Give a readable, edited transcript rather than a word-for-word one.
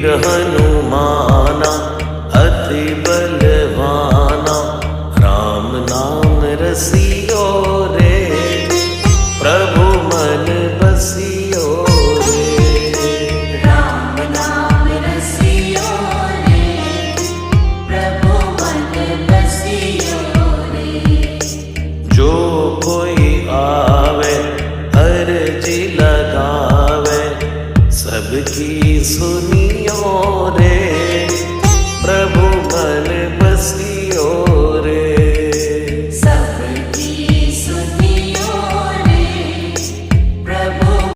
वीर हनुमाना अति बलवाना, राम नाम रसियो रे, प्रभु मन बसियो रे। राम नाम रसियो रे, प्रभु मन बसियो रे। जो कोई आवे अर्जी लगावे, सबकी सुन